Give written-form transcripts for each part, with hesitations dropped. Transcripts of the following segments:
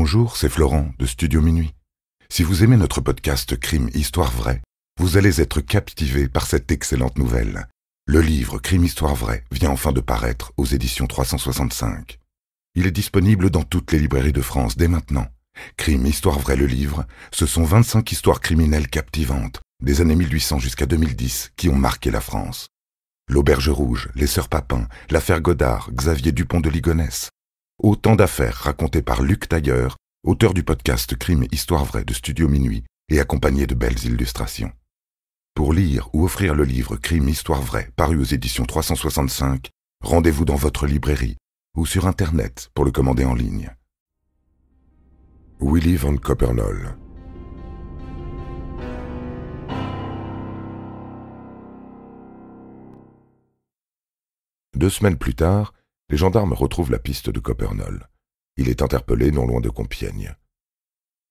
Bonjour, c'est Florent de Studio Minuit. Si vous aimez notre podcast Crime Histoire Vraie, vous allez être captivé par cette excellente nouvelle. Le livre Crime Histoire Vraie vient enfin de paraître aux éditions 365. Il est disponible dans toutes les librairies de France dès maintenant. Crime Histoire Vraie, le livre, ce sont 25 histoires criminelles captivantes, des années 1800 jusqu'à 2010, qui ont marqué la France. L'Auberge Rouge, les Sœurs Papin, l'affaire Godard, Xavier Dupont de Ligonnès. Autant d'affaires racontées par Luc Tailleur, auteur du podcast Crime Histoire Vraie de Studio Minuit et accompagné de belles illustrations. Pour lire ou offrir le livre Crime Histoire Vraie paru aux éditions 365, rendez-vous dans votre librairie ou sur Internet pour le commander en ligne. Willy van Coppernoll. Deux semaines plus tard, les gendarmes retrouvent la piste de Coppernoll. Il est interpellé non loin de Compiègne.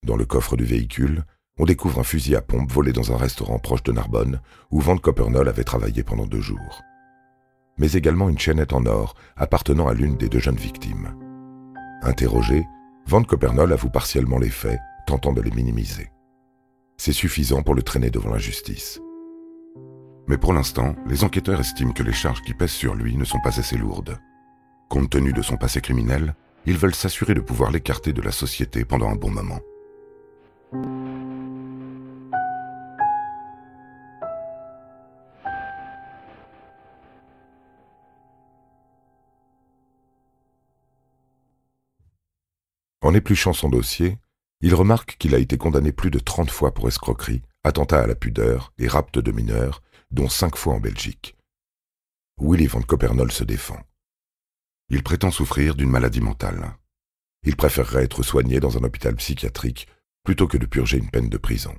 Dans le coffre du véhicule, on découvre un fusil à pompe volé dans un restaurant proche de Narbonne où Van Coppernoll avait travaillé pendant 2 jours. Mais également une chaînette en or appartenant à l'une des 2 jeunes victimes. Interrogé, Van Coppernoll avoue partiellement les faits, tentant de les minimiser. C'est suffisant pour le traîner devant la justice. Mais pour l'instant, les enquêteurs estiment que les charges qui pèsent sur lui ne sont pas assez lourdes. Compte tenu de son passé criminel, ils veulent s'assurer de pouvoir l'écarter de la société pendant un bon moment. En épluchant son dossier, il remarque qu'il a été condamné plus de 30 fois pour escroquerie, attentat à la pudeur et rapt de mineurs, dont 5 fois en Belgique. Willy van Coppernoll se défend. Il prétend souffrir d'une maladie mentale. Il préférerait être soigné dans un hôpital psychiatrique plutôt que de purger une peine de prison.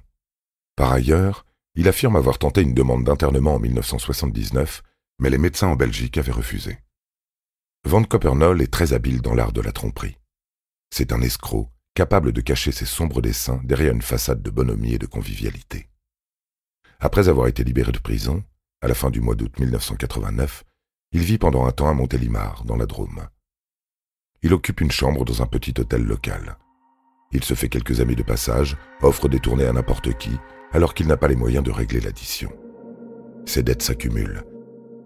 Par ailleurs, il affirme avoir tenté une demande d'internement en 1979, mais les médecins en Belgique avaient refusé. Van Coppernoll est très habile dans l'art de la tromperie. C'est un escroc capable de cacher ses sombres desseins derrière une façade de bonhomie et de convivialité. Après avoir été libéré de prison, à la fin du mois d'août 1989, il vit pendant un temps à Montélimar, dans la Drôme. Il occupe une chambre dans un petit hôtel local. Il se fait quelques amis de passage, offre des tournées à n'importe qui, alors qu'il n'a pas les moyens de régler l'addition. Ses dettes s'accumulent.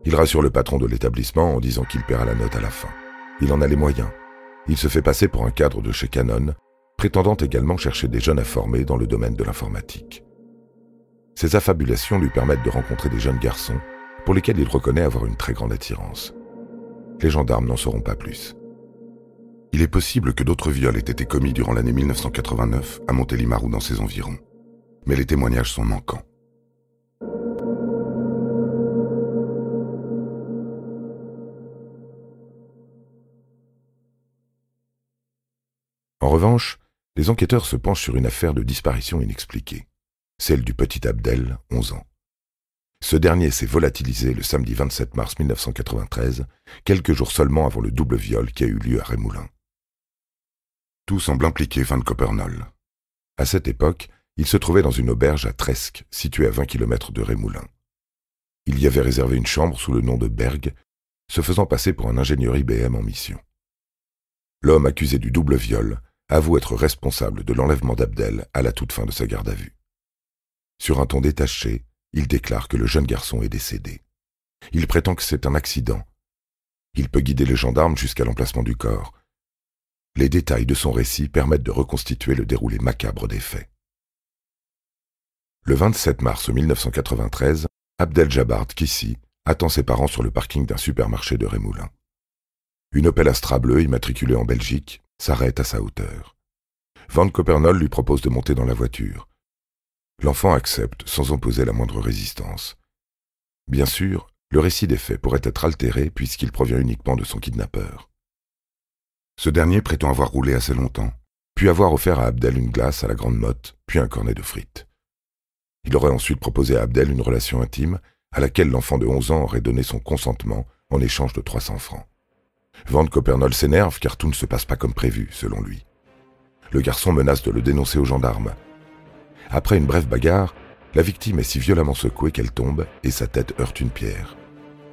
Il rassure le patron de l'établissement en disant qu'il paiera la note à la fin. Il en a les moyens. Il se fait passer pour un cadre de chez Canon, prétendant également chercher des jeunes à former dans le domaine de l'informatique. Ces affabulations lui permettent de rencontrer des jeunes garçons pour lesquels il reconnaît avoir une très grande attirance. Les gendarmes n'en sauront pas plus. Il est possible que d'autres viols aient été commis durant l'année 1989 à Montélimar ou dans ses environs, mais les témoignages sont manquants. En revanche, les enquêteurs se penchent sur une affaire de disparition inexpliquée, celle du petit Abdel, 11 ans. Ce dernier s'est volatilisé le samedi 27 mars 1993, quelques jours seulement avant le double viol qui a eu lieu à Rémoulins. Tout semble impliquer Van Coppernoll. À cette époque, il se trouvait dans une auberge à Tresques, située à 20 km de Rémoulins. Il y avait réservé une chambre sous le nom de Berg, se faisant passer pour un ingénieur IBM en mission. L'homme accusé du double viol avoue être responsable de l'enlèvement d'Abdel à la toute fin de sa garde à vue. Sur un ton détaché, il déclare que le jeune garçon est décédé. Il prétend que c'est un accident. Il peut guider les gendarmes jusqu'à l'emplacement du corps. Les détails de son récit permettent de reconstituer le déroulé macabre des faits. Le 27 mars 1993, Abdel Jabbar Kissi attend ses parents sur le parking d'un supermarché de Rémoulins. Une Opel Astra bleue immatriculée en Belgique s'arrête à sa hauteur. Van Coppernoll lui propose de monter dans la voiture. L'enfant accepte sans opposer la moindre résistance. Bien sûr, le récit des faits pourrait être altéré puisqu'il provient uniquement de son kidnappeur. Ce dernier prétend avoir roulé assez longtemps, puis avoir offert à Abdel une glace à la grande motte, puis un cornet de frites. Il aurait ensuite proposé à Abdel une relation intime à laquelle l'enfant de 11 ans aurait donné son consentement en échange de 300 francs. Van Coppernoll s'énerve car tout ne se passe pas comme prévu, selon lui. Le garçon menace de le dénoncer aux gendarmes. Après une brève bagarre, la victime est si violemment secouée qu'elle tombe et sa tête heurte une pierre.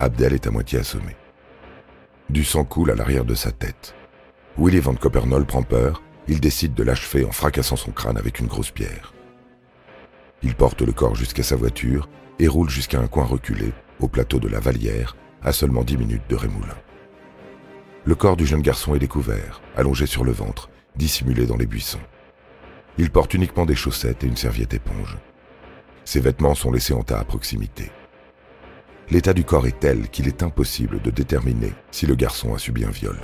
Abdel est à moitié assommé. Du sang coule à l'arrière de sa tête. Willy van Coppernoll prend peur il décide de l'achever en fracassant son crâne avec une grosse pierre. Il porte le corps jusqu'à sa voiture et roule jusqu'à un coin reculé, au plateau de la Vallière, à seulement 10 minutes de Rémoulin. Le corps du jeune garçon est découvert, allongé sur le ventre, dissimulé dans les buissons. Il porte uniquement des chaussettes et une serviette éponge. Ses vêtements sont laissés en tas à proximité. L'état du corps est tel qu'il est impossible de déterminer si le garçon a subi un viol.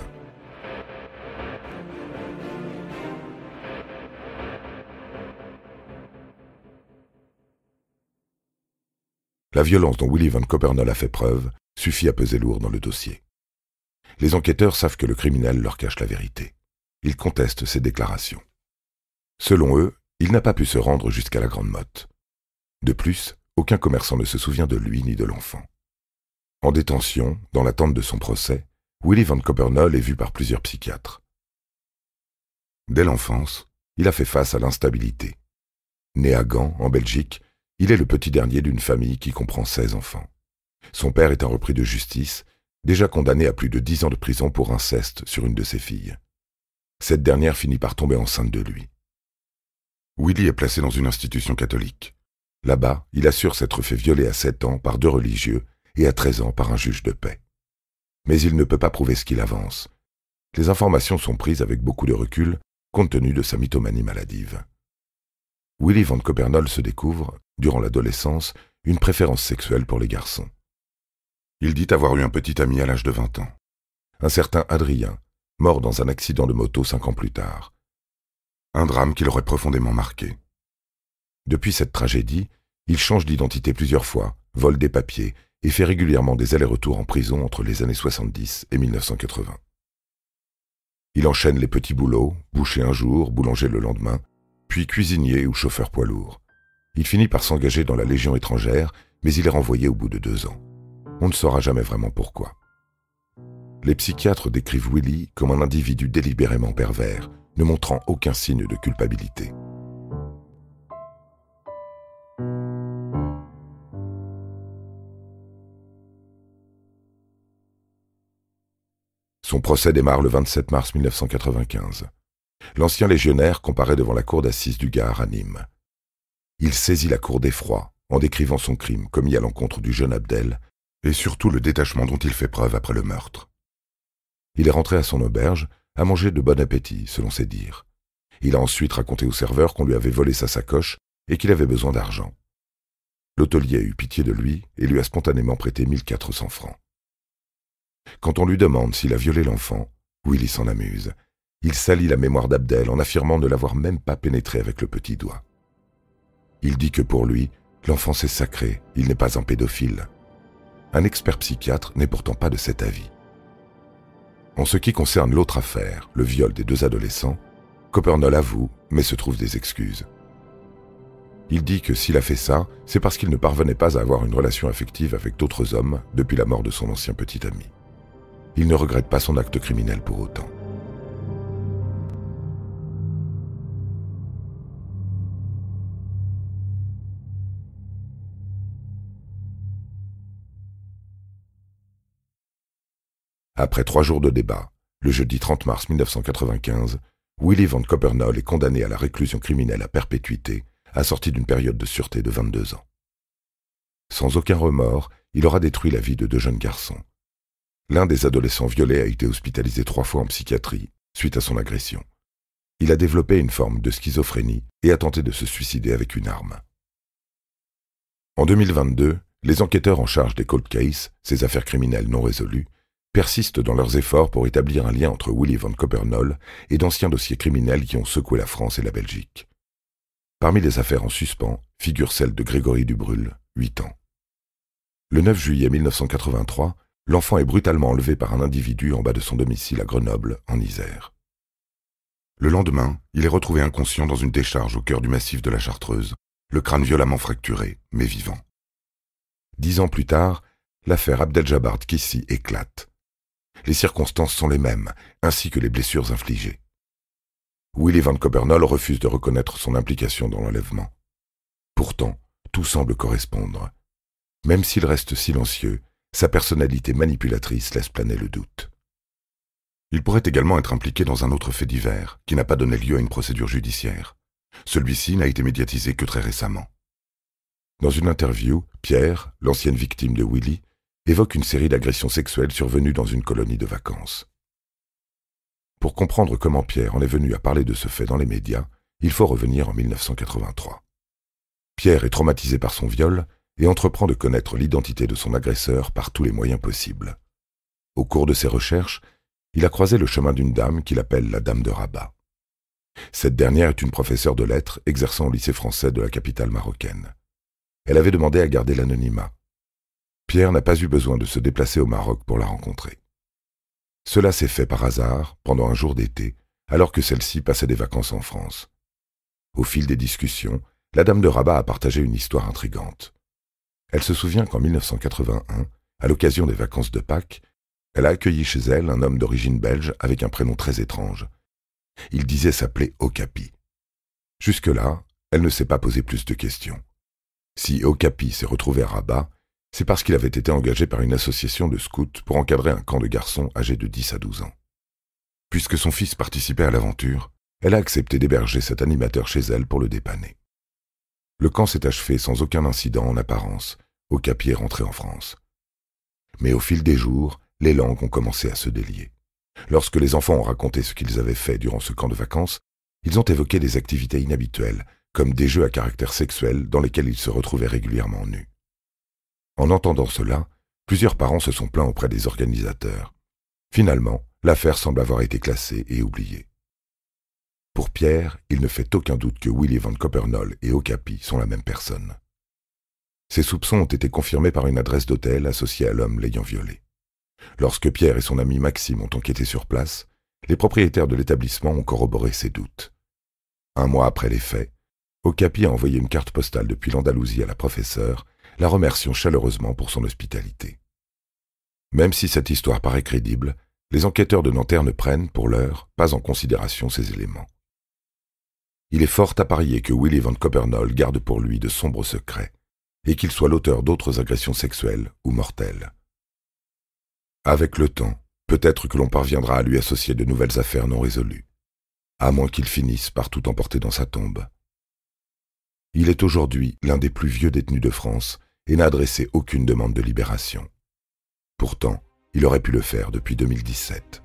La violence dont Willy Van Coppernoll a fait preuve suffit à peser lourd dans le dossier. Les enquêteurs savent que le criminel leur cache la vérité. Ils contestent ses déclarations. Selon eux, il n'a pas pu se rendre jusqu'à la Grande Motte. De plus, aucun commerçant ne se souvient de lui ni de l'enfant. En détention, dans l'attente de son procès, Willy Van Coppernoll est vu par plusieurs psychiatres. Dès l'enfance, il a fait face à l'instabilité. Né à Gand, en Belgique, il est le petit dernier d'une famille qui comprend 16 enfants. Son père est un repris de justice, déjà condamné à plus de 10 ans de prison pour inceste sur une de ses filles. Cette dernière finit par tomber enceinte de lui. Willy est placé dans une institution catholique. Là-bas, il assure s'être fait violer à 7 ans par 2 religieux et à 13 ans par un juge de paix. Mais il ne peut pas prouver ce qu'il avance. Les informations sont prises avec beaucoup de recul, compte tenu de sa mythomanie maladive. Willy Van Coppernoll se découvre, durant l'adolescence, une préférence sexuelle pour les garçons. Il dit avoir eu un petit ami à l'âge de 20 ans. Un certain Adrien, mort dans un accident de moto 5 ans plus tard. Un drame qui l'aurait profondément marqué. Depuis cette tragédie, il change d'identité plusieurs fois, vole des papiers et fait régulièrement des allers-retours en prison entre les années 70 et 1980. Il enchaîne les petits boulots, boucher un jour, boulanger le lendemain, puis cuisinier ou chauffeur poids lourd. Il finit par s'engager dans la Légion étrangère, mais il est renvoyé au bout de 2 ans. On ne saura jamais vraiment pourquoi. Les psychiatres décrivent Willy comme un individu délibérément pervers, ne montrant aucun signe de culpabilité. Son procès démarre le 27 mars 1995. L'ancien légionnaire comparaît devant la cour d'assises du Gard à Nîmes. Il saisit la cour d'effroi en décrivant son crime commis à l'encontre du jeune Abdel et surtout le détachement dont il fait preuve après le meurtre. Il est rentré à son auberge, à manger de bon appétit, selon ses dires. Il a ensuite raconté au serveur qu'on lui avait volé sa sacoche et qu'il avait besoin d'argent. L'hôtelier a eu pitié de lui et lui a spontanément prêté 1400 francs. Quand on lui demande s'il a violé l'enfant, Willy s'en amuse. Il salit la mémoire d'Abdel en affirmant ne l'avoir même pas pénétré avec le petit doigt. Il dit que pour lui, l'enfance est sacrée, il n'est pas un pédophile. Un expert psychiatre n'est pourtant pas de cet avis. En ce qui concerne l'autre affaire, le viol des 2 adolescents, Coppernoll avoue, mais se trouve des excuses. Il dit que s'il a fait ça, c'est parce qu'il ne parvenait pas à avoir une relation affective avec d'autres hommes depuis la mort de son ancien petit ami. Il ne regrette pas son acte criminel pour autant. Après 3 jours de débat, le jeudi 30 mars 1995, Willy Van Coppernoll est condamné à la réclusion criminelle à perpétuité, assorti d'une période de sûreté de 22 ans. Sans aucun remords, il aura détruit la vie de 2 jeunes garçons. L'un des adolescents violés a été hospitalisé 3 fois en psychiatrie suite à son agression. Il a développé une forme de schizophrénie et a tenté de se suicider avec une arme. En 2022, les enquêteurs en charge des cold cases, ces affaires criminelles non résolues, persistent dans leurs efforts pour établir un lien entre Willy Van Coppernoll et d'anciens dossiers criminels qui ont secoué la France et la Belgique. Parmi les affaires en suspens figure celle de Grégory Dubrul, 8 ans. Le 9 juillet 1983, l'enfant est brutalement enlevé par un individu en bas de son domicile à Grenoble, en Isère. Le lendemain, il est retrouvé inconscient dans une décharge au cœur du massif de la Chartreuse, le crâne violemment fracturé, mais vivant. 10 ans plus tard, l'affaire Abdeljabbar Kissi éclate. Les circonstances sont les mêmes, ainsi que les blessures infligées. Willy Van Coppernoll refuse de reconnaître son implication dans l'enlèvement. Pourtant, tout semble correspondre. Même s'il reste silencieux, sa personnalité manipulatrice laisse planer le doute. Il pourrait également être impliqué dans un autre fait divers, qui n'a pas donné lieu à une procédure judiciaire. Celui-ci n'a été médiatisé que très récemment. Dans une interview, Pierre, l'ancienne victime de Willy, évoque une série d'agressions sexuelles survenues dans une colonie de vacances. Pour comprendre comment Pierre en est venu à parler de ce fait dans les médias, il faut revenir en 1983. Pierre est traumatisé par son viol et entreprend de connaître l'identité de son agresseur par tous les moyens possibles. Au cours de ses recherches, il a croisé le chemin d'une dame qu'il appelle la Dame de Rabat. Cette dernière est une professeure de lettres exerçant au lycée français de la capitale marocaine. Elle avait demandé à garder l'anonymat. Pierre n'a pas eu besoin de se déplacer au Maroc pour la rencontrer. Cela s'est fait par hasard, pendant un jour d'été, alors que celle-ci passait des vacances en France. Au fil des discussions, la Dame de Rabat a partagé une histoire intrigante. Elle se souvient qu'en 1981, à l'occasion des vacances de Pâques, elle a accueilli chez elle un homme d'origine belge avec un prénom très étrange. Il disait s'appeler Okapi. Jusque-là, elle ne s'est pas posé plus de questions. Si Okapi s'est retrouvé à Rabat, c'est parce qu'il avait été engagé par une association de scouts pour encadrer un camp de garçons âgés de 10 à 12 ans. Puisque son fils participait à l'aventure, elle a accepté d'héberger cet animateur chez elle pour le dépanner. Le camp s'est achevé sans aucun incident en apparence. Okapi est rentré en France. Mais au fil des jours, les langues ont commencé à se délier. Lorsque les enfants ont raconté ce qu'ils avaient fait durant ce camp de vacances, ils ont évoqué des activités inhabituelles, comme des jeux à caractère sexuel dans lesquels ils se retrouvaient régulièrement nus. En entendant cela, plusieurs parents se sont plaints auprès des organisateurs. Finalement, l'affaire semble avoir été classée et oubliée. Pour Pierre, il ne fait aucun doute que Willy Van Coppernoll et Okapi sont la même personne. Ses soupçons ont été confirmés par une adresse d'hôtel associée à l'homme l'ayant violé. Lorsque Pierre et son ami Maxime ont enquêté sur place, les propriétaires de l'établissement ont corroboré ses doutes. Un mois après les faits, Okapi a envoyé une carte postale depuis l'Andalousie à la professeure, la remerciant chaleureusement pour son hospitalité. Même si cette histoire paraît crédible, les enquêteurs de Nanterre ne prennent, pour l'heure, pas en considération ces éléments. Il est fort à parier que Willy Van Coppernoll garde pour lui de sombres secrets, et qu'il soit l'auteur d'autres agressions sexuelles ou mortelles. Avec le temps, peut-être que l'on parviendra à lui associer de nouvelles affaires non résolues, à moins qu'il finisse par tout emporter dans sa tombe. Il est aujourd'hui l'un des plus vieux détenus de France et n'a adressé aucune demande de libération. Pourtant, il aurait pu le faire depuis 2017.